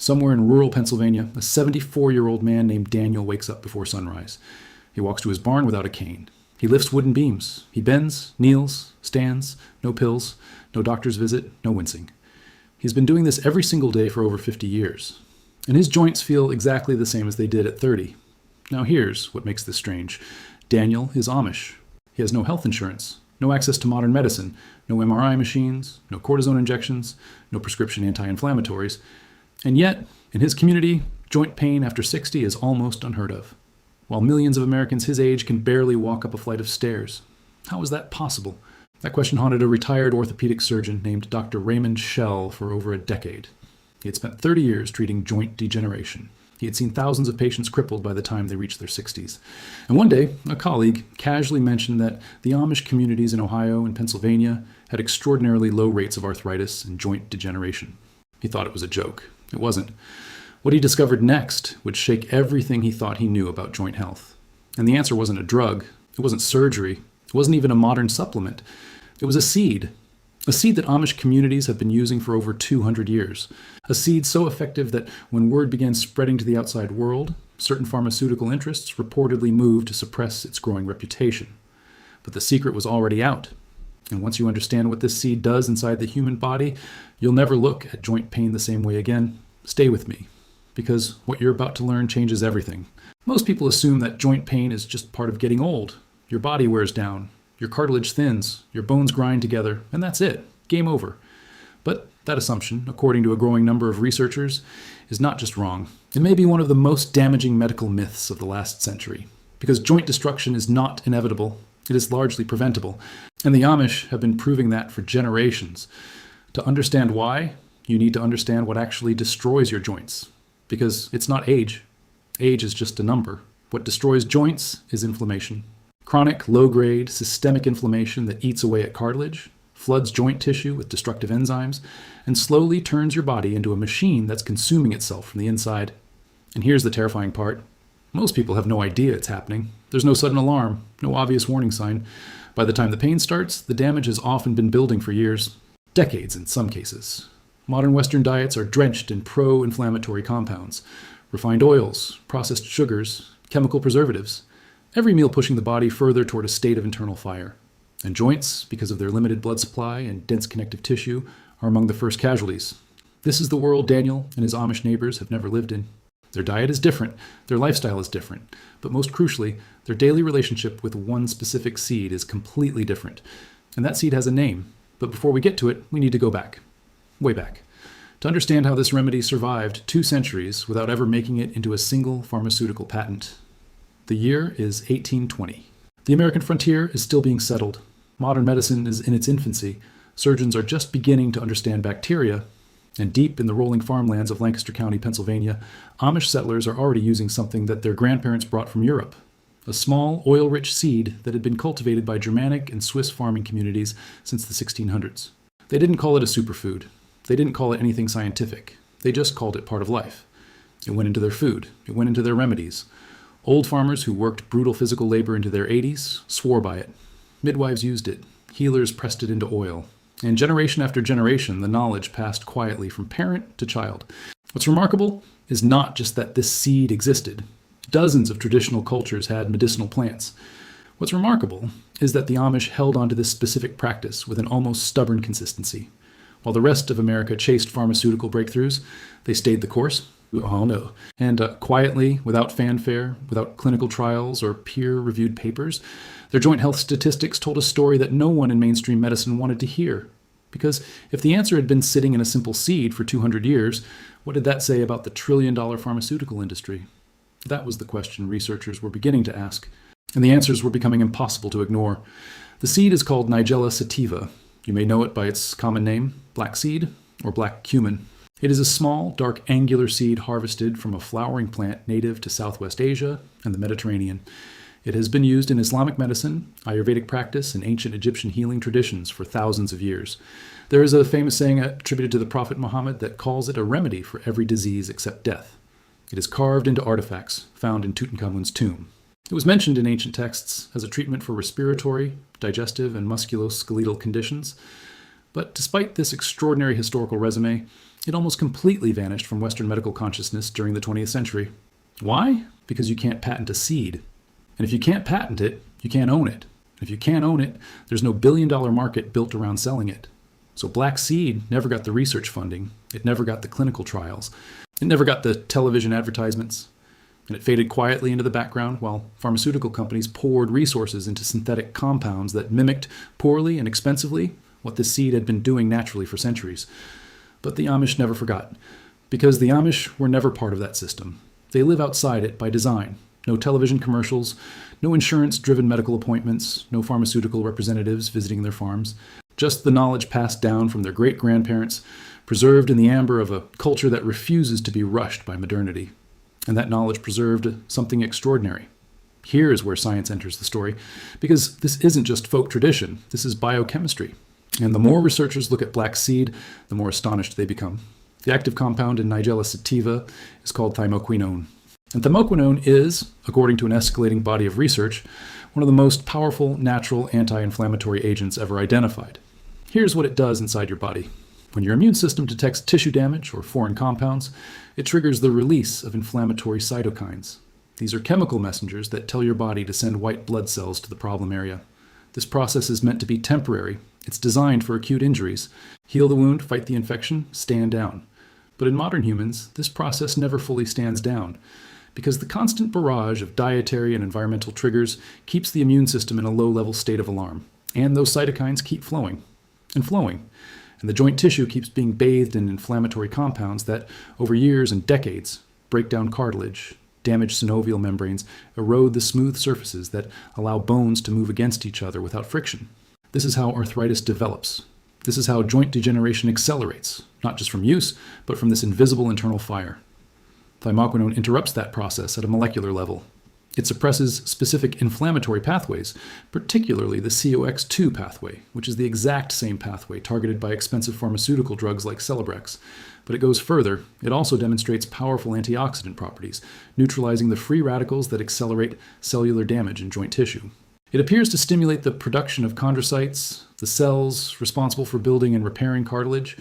Somewhere in rural Pennsylvania, a 74-year-old man named Daniel wakes up before sunrise. He walks to his barn without a cane. He lifts wooden beams. He bends, kneels, stands, no pills, no doctor's visit, no wincing. He's been doing this every single day for over 50 years. And his joints feel exactly the same as they did at 30. Now here's what makes this strange. Daniel is Amish. He has no health insurance, no access to modern medicine, no MRI machines, no cortisone injections, no prescription anti-inflammatories. And yet, in his community, joint pain after 60 is almost unheard of, while millions of Americans his age can barely walk up a flight of stairs. How is that possible? That question haunted a retired orthopedic surgeon named Dr. Raymond Schell for over a decade. He had spent 30 years treating joint degeneration. He had seen thousands of patients crippled by the time they reached their 60s. And one day, a colleague casually mentioned that the Amish communities in Ohio and Pennsylvania had extraordinarily low rates of arthritis and joint degeneration. He thought it was a joke. It wasn't. What he discovered next would shake everything he thought he knew about joint health. And the answer wasn't a drug. It wasn't surgery. It wasn't even a modern supplement. It was a seed that Amish communities have been using for over 200 years. A seed so effective that when word began spreading to the outside world, certain pharmaceutical interests reportedly moved to suppress its growing reputation. But the secret was already out. And once you understand what this seed does inside the human body, you'll never look at joint pain the same way again. Stay with me, because what you're about to learn changes everything. Most people assume that joint pain is just part of getting old. Your body wears down, your cartilage thins, your bones grind together, and that's it. Game over. But that assumption, according to a growing number of researchers, is not just wrong. It may be one of the most damaging medical myths of the last century, because joint destruction is not inevitable. It is largely preventable. And the Amish have been proving that for generations. To understand why, you need to understand what actually destroys your joints. Because it's not age. Age is just a number. What destroys joints is inflammation. Chronic, low-grade, systemic inflammation that eats away at cartilage, floods joint tissue with destructive enzymes, and slowly turns your body into a machine that's consuming itself from the inside. And here's the terrifying part. Most people have no idea it's happening. There's no sudden alarm, no obvious warning sign. By the time the pain starts, the damage has often been building for years. Decades in some cases. Modern Western diets are drenched in pro-inflammatory compounds, refined oils, processed sugars, chemical preservatives. Every meal pushing the body further toward a state of internal fire. And joints, because of their limited blood supply and dense connective tissue, are among the first casualties. This is the world Daniel and his Amish neighbors have never lived in. Their diet is different, their lifestyle is different, but most crucially, their daily relationship with one specific seed is completely different. And that seed has a name, but before we get to it, we need to go back. Way back. To understand how this remedy survived 2 centuries without ever making it into a single pharmaceutical patent. The year is 1820. The American frontier is still being settled. Modern medicine is in its infancy. Surgeons are just beginning to understand bacteria. And deep in the rolling farmlands of Lancaster County, Pennsylvania, Amish settlers are already using something that their grandparents brought from Europe. A small, oil-rich seed that had been cultivated by Germanic and Swiss farming communities since the 1600s. They didn't call it a superfood. They didn't call it anything scientific. They just called it part of life. It went into their food. It went into their remedies. Old farmers who worked brutal physical labor into their 80s swore by it. Midwives used it. Healers pressed it into oil. And generation after generation, the knowledge passed quietly from parent to child. What's remarkable is not just that this seed existed. Dozens of traditional cultures had medicinal plants. What's remarkable is that the Amish held onto this specific practice with an almost stubborn consistency. While the rest of America chased pharmaceutical breakthroughs, they stayed the course. Oh no. And quietly, without fanfare, without clinical trials or peer-reviewed papers, their joint health statistics told a story that no one in mainstream medicine wanted to hear. Because if the answer had been sitting in a simple seed for 200 years, what did that say about the trillion-dollar pharmaceutical industry? That was the question researchers were beginning to ask, and the answers were becoming impossible to ignore. The seed is called Nigella sativa. You may know it by its common name, black seed or black cumin. It is a small, dark, angular seed harvested from a flowering plant native to Southwest Asia and the Mediterranean. It has been used in Islamic medicine, Ayurvedic practice, and ancient Egyptian healing traditions for thousands of years. There is a famous saying attributed to the Prophet Muhammad that calls it a remedy for every disease except death. It is carved into artifacts found in Tutankhamun's tomb. It was mentioned in ancient texts as a treatment for respiratory, digestive, and musculoskeletal conditions. But despite this extraordinary historical resume, It almost completely vanished from Western medical consciousness during the 20th century. Why? Because you can't patent a seed. And if you can't patent it, you can't own it. If you can't own it, there's no billion-dollar market built around selling it. So black seed never got the research funding. It never got the clinical trials. It never got the television advertisements. And it faded quietly into the background while pharmaceutical companies poured resources into synthetic compounds that mimicked poorly and expensively what the seed had been doing naturally for centuries. But the Amish never forgot, because the Amish were never part of that system. They live outside it by design. No television commercials, no insurance-driven medical appointments, no pharmaceutical representatives visiting their farms. Just the knowledge passed down from their great-grandparents, preserved in the amber of a culture that refuses to be rushed by modernity. And that knowledge preserved something extraordinary. Here is where science enters the story, because this isn't just folk tradition, this is biochemistry. And the more researchers look at black seed, the more astonished they become. The active compound in Nigella sativa is called thymoquinone. And thymoquinone is, according to an escalating body of research, one of the most powerful natural anti-inflammatory agents ever identified. Here's what it does inside your body. When your immune system detects tissue damage or foreign compounds, it triggers the release of inflammatory cytokines. These are chemical messengers that tell your body to send white blood cells to the problem area. This process is meant to be temporary. It's designed for acute injuries. Heal the wound, fight the infection, stand down. But in modern humans, this process never fully stands down, because the constant barrage of dietary and environmental triggers keeps the immune system in a low-level state of alarm. And those cytokines keep flowing and flowing. And the joint tissue keeps being bathed in inflammatory compounds that, over years and decades, break down cartilage, damage synovial membranes, erode the smooth surfaces that allow bones to move against each other without friction. This is how arthritis develops. This is how joint degeneration accelerates, not just from use, but from this invisible internal fire. Thymoquinone interrupts that process at a molecular level. It suppresses specific inflammatory pathways, particularly the COX-2 pathway, which is the exact same pathway targeted by expensive pharmaceutical drugs like Celebrex. But it goes further. It also demonstrates powerful antioxidant properties, neutralizing the free radicals that accelerate cellular damage in joint tissue. It appears to stimulate the production of chondrocytes, the cells responsible for building and repairing cartilage,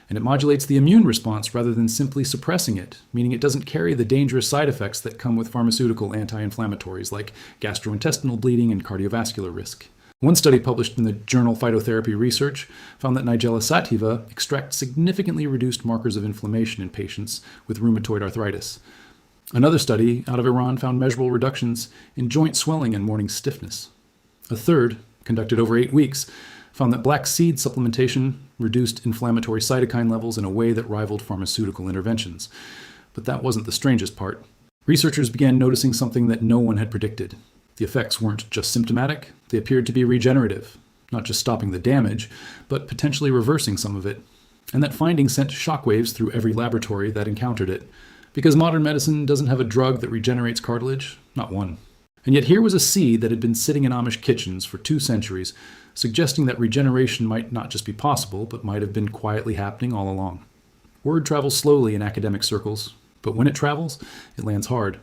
and it modulates the immune response rather than simply suppressing it, meaning it doesn't carry the dangerous side effects that come with pharmaceutical anti-inflammatories like gastrointestinal bleeding and cardiovascular risk. One study published in the journal Phytotherapy Research found that Nigella sativa extracts significantly reduced markers of inflammation in patients with rheumatoid arthritis. Another study out of Iran found measurable reductions in joint swelling and morning stiffness. A third, conducted over 8 weeks, found that black seed supplementation reduced inflammatory cytokine levels in a way that rivaled pharmaceutical interventions. But that wasn't the strangest part. Researchers began noticing something that no one had predicted. The effects weren't just symptomatic, they appeared to be regenerative, not just stopping the damage, but potentially reversing some of it. And that finding sent shockwaves through every laboratory that encountered it. Because modern medicine doesn't have a drug that regenerates cartilage, not one. And yet here was a seed that had been sitting in Amish kitchens for 2 centuries, suggesting that regeneration might not just be possible, but might have been quietly happening all along. Word travels slowly in academic circles, but when it travels, it lands hard.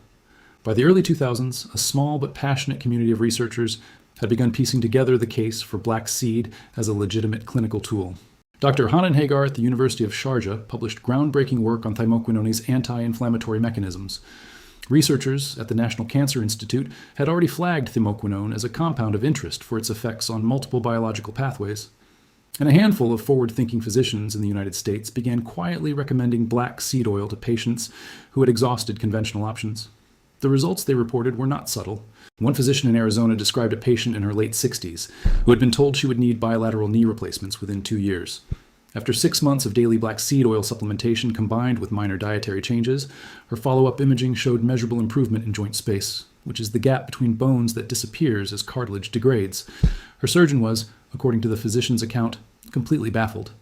By the early 2000s, a small but passionate community of researchers had begun piecing together the case for black seed as a legitimate clinical tool. Dr. Hanan Hagar at the University of Sharjah published groundbreaking work on thymoquinone's anti-inflammatory mechanisms. Researchers at the National Cancer Institute had already flagged thymoquinone as a compound of interest for its effects on multiple biological pathways. And a handful of forward-thinking physicians in the United States began quietly recommending black seed oil to patients who had exhausted conventional options. The results they reported were not subtle. One physician in Arizona described a patient in her late 60s who had been told she would need bilateral knee replacements within 2 years. After 6 months of daily black seed oil supplementation combined with minor dietary changes, her follow-up imaging showed measurable improvement in joint space, which is the gap between bones that disappears as cartilage degrades. Her surgeon was, according to the physician's account, completely baffled.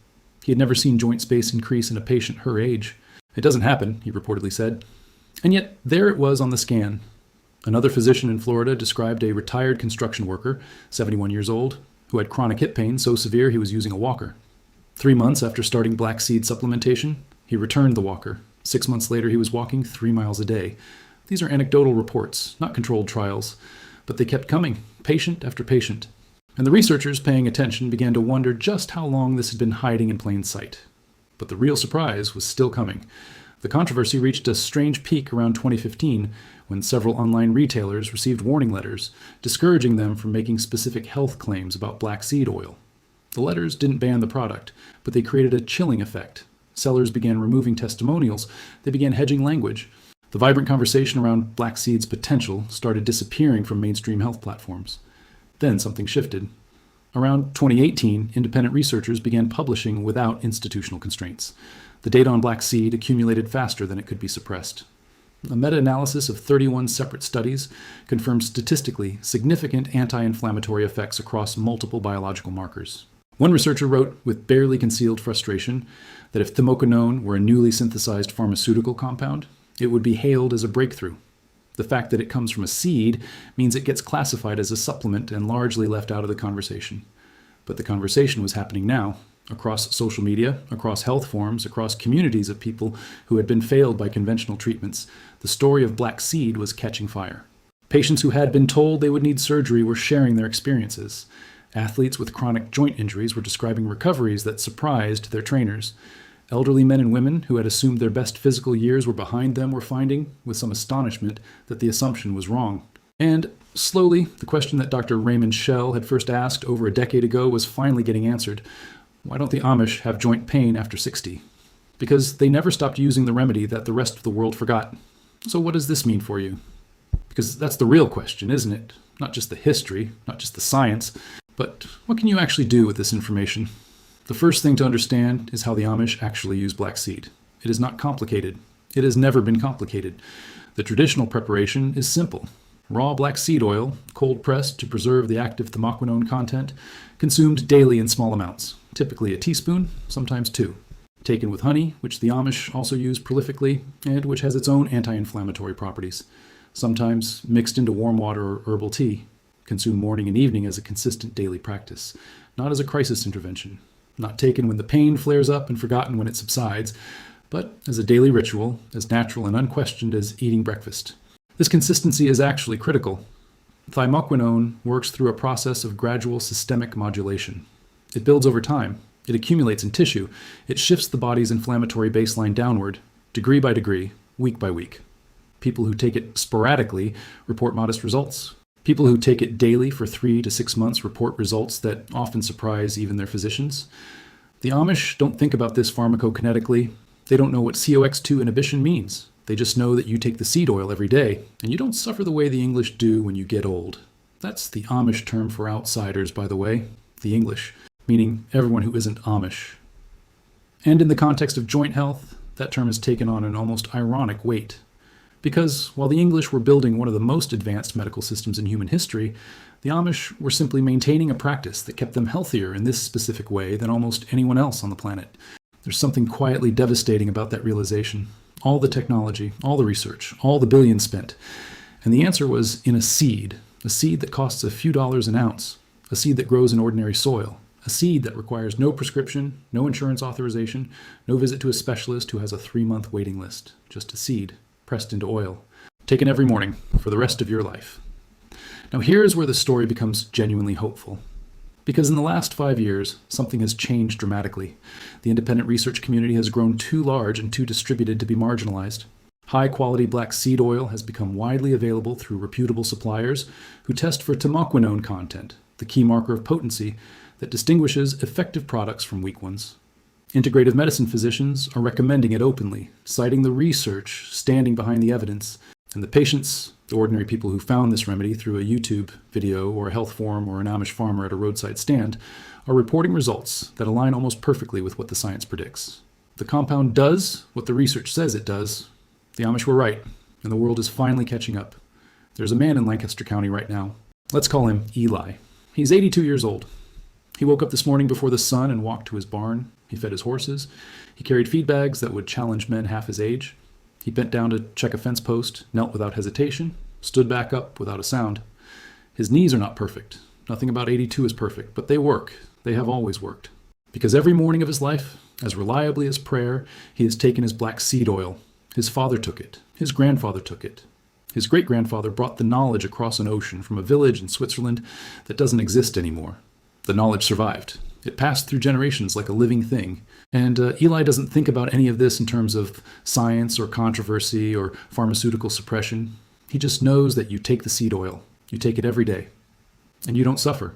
He had never seen joint space increase in a patient her age. It doesn't happen, he reportedly said. And yet, there it was on the scan. Another physician in Florida described a retired construction worker, 71 years old, who had chronic hip pain so severe he was using a walker. 3 months after starting black seed supplementation, he returned the walker. 6 months later, he was walking 3 miles a day. These are anecdotal reports, not controlled trials, but they kept coming, patient after patient. And the researchers paying attention began to wonder just how long this had been hiding in plain sight. But the real surprise was still coming. The controversy reached a strange peak around 2015 when several online retailers received warning letters discouraging them from making specific health claims about black seed oil. The letters didn't ban the product, but they created a chilling effect. Sellers began removing testimonials. They began hedging language. The vibrant conversation around black seed's potential started disappearing from mainstream health platforms. Then something shifted. Around 2018, independent researchers began publishing without institutional constraints. The data on black seed accumulated faster than it could be suppressed. A meta-analysis of 31 separate studies confirmed statistically significant anti-inflammatory effects across multiple biological markers. One researcher wrote with barely concealed frustration that if thymoquinone were a newly synthesized pharmaceutical compound, it would be hailed as a breakthrough. The fact that it comes from a seed means it gets classified as a supplement and largely left out of the conversation. But the conversation was happening now, across social media, across health forums, across communities of people who had been failed by conventional treatments. The story of black seed was catching fire. Patients who had been told they would need surgery were sharing their experiences. Athletes with chronic joint injuries were describing recoveries that surprised their trainers. Elderly men and women who had assumed their best physical years were behind them were finding, with some astonishment, that the assumption was wrong. And slowly, the question that Dr. Raymond Schell had first asked over a decade ago was finally getting answered. Why don't the Amish have joint pain after 60? Because they never stopped using the remedy that the rest of the world forgot. So what does this mean for you? Because that's the real question, isn't it? Not just the history, not just the science, but what can you actually do with this information? The first thing to understand is how the Amish actually use black seed. It is not complicated. It has never been complicated. The traditional preparation is simple. Raw black seed oil, cold pressed to preserve the active thymoquinone content, consumed daily in small amounts, typically a teaspoon, sometimes two. Taken with honey, which the Amish also use prolifically, and which has its own anti-inflammatory properties. Sometimes mixed into warm water or herbal tea. Consumed morning and evening as a consistent daily practice, not as a crisis intervention. Not taken when the pain flares up and forgotten when it subsides, but as a daily ritual, as natural and unquestioned as eating breakfast. This consistency is actually critical. Thymoquinone works through a process of gradual systemic modulation. It builds over time. It accumulates in tissue. It shifts the body's inflammatory baseline downward, degree by degree, week by week. People who take it sporadically report modest results. People who take it daily for 3 to 6 months report results that often surprise even their physicians. The Amish don't think about this pharmacokinetically. They don't know what COX2 inhibition means. They just know that you take the seed oil every day, and you don't suffer the way the English do when you get old. That's the Amish term for outsiders, by the way, the English, meaning everyone who isn't Amish. And in the context of joint health, that term has taken on an almost ironic weight. Because while the English were building one of the most advanced medical systems in human history, the Amish were simply maintaining a practice that kept them healthier in this specific way than almost anyone else on the planet. There's something quietly devastating about that realization. All the technology, all the research, all the billions spent. And the answer was in a seed that costs a few dollars an ounce, a seed that grows in ordinary soil, a seed that requires no prescription, no insurance authorization, no visit to a specialist who has a 3-month waiting list, just a seed pressed into oil, taken every morning for the rest of your life. Now here's where the story becomes genuinely hopeful. Because in the last 5 years, something has changed dramatically. The independent research community has grown too large and too distributed to be marginalized. High-quality black seed oil has become widely available through reputable suppliers who test for thymoquinone content, the key marker of potency that distinguishes effective products from weak ones. Integrative medicine physicians are recommending it openly, citing the research, standing behind the evidence. And the patients, the ordinary people who found this remedy through a YouTube video or a health forum or an Amish farmer at a roadside stand, are reporting results that align almost perfectly with what the science predicts. The compound does what the research says it does. The Amish were right, and the world is finally catching up. There's a man in Lancaster County right now. Let's call him Eli. He's 82 years old. He woke up this morning before the sun and walked to his barn. He fed his horses. He carried feed bags that would challenge men half his age. He bent down to check a fence post, knelt without hesitation, stood back up without a sound. His knees are not perfect. Nothing about 82 is perfect, but they work. They have always worked. Because every morning of his life, as reliably as prayer, he has taken his black seed oil. His father took it. His grandfather took it. His great-grandfather brought the knowledge across an ocean from a village in Switzerland that doesn't exist anymore. The knowledge survived. It passed through generations like a living thing. And Eli doesn't think about any of this in terms of science or controversy or pharmaceutical suppression. He just knows that you take the seed oil. You take it every day. And you don't suffer.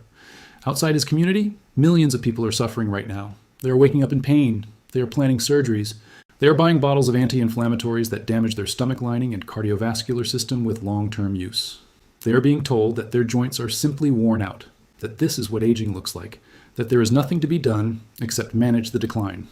Outside his community, millions of people are suffering right now. They are waking up in pain. They are planning surgeries. They are buying bottles of anti-inflammatories that damage their stomach lining and cardiovascular system with long-term use. They are being told that their joints are simply worn out, that this is what aging looks like, that there is nothing to be done except manage the decline.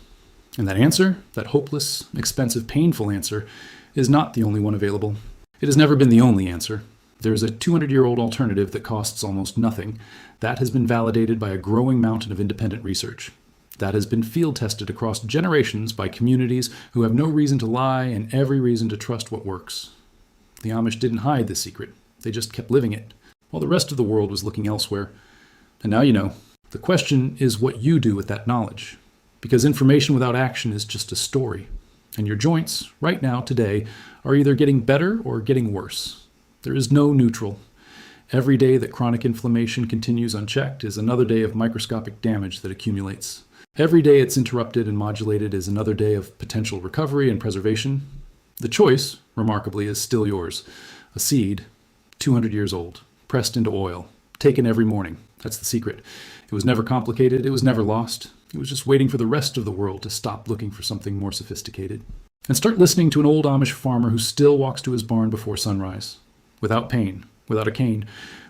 And that answer, that hopeless, expensive, painful answer, is not the only one available. It has never been the only answer. There is a 200-year-old alternative that costs almost nothing. That has been validated by a growing mountain of independent research. That has been field tested across generations by communities who have no reason to lie and every reason to trust what works. The Amish didn't hide the secret. They just kept living it, while the rest of the world was looking elsewhere. And now you know. The question is what you do with that knowledge. Because information without action is just a story. And your joints, right now, today, are either getting better or getting worse. There is no neutral. Every day that chronic inflammation continues unchecked is another day of microscopic damage that accumulates. Every day it's interrupted and modulated is another day of potential recovery and preservation. The choice, remarkably, is still yours. A seed, 200 years old, pressed into oil, taken every morning. That's the secret. It was never complicated. It was never lost. It was just waiting for the rest of the world to stop looking for something more sophisticated. And start listening to an old Amish farmer who still walks to his barn before sunrise. Without pain, without a cane,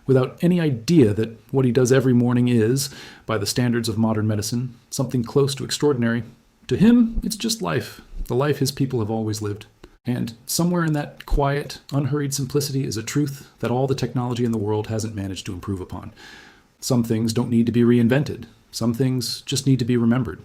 without any idea that what he does every morning is, by the standards of modern medicine, something close to extraordinary. To him, it's just life, the life his people have always lived. And somewhere in that quiet, unhurried simplicity is a truth that all the technology in the world hasn't managed to improve upon. Some things don't need to be reinvented. Some things just need to be remembered.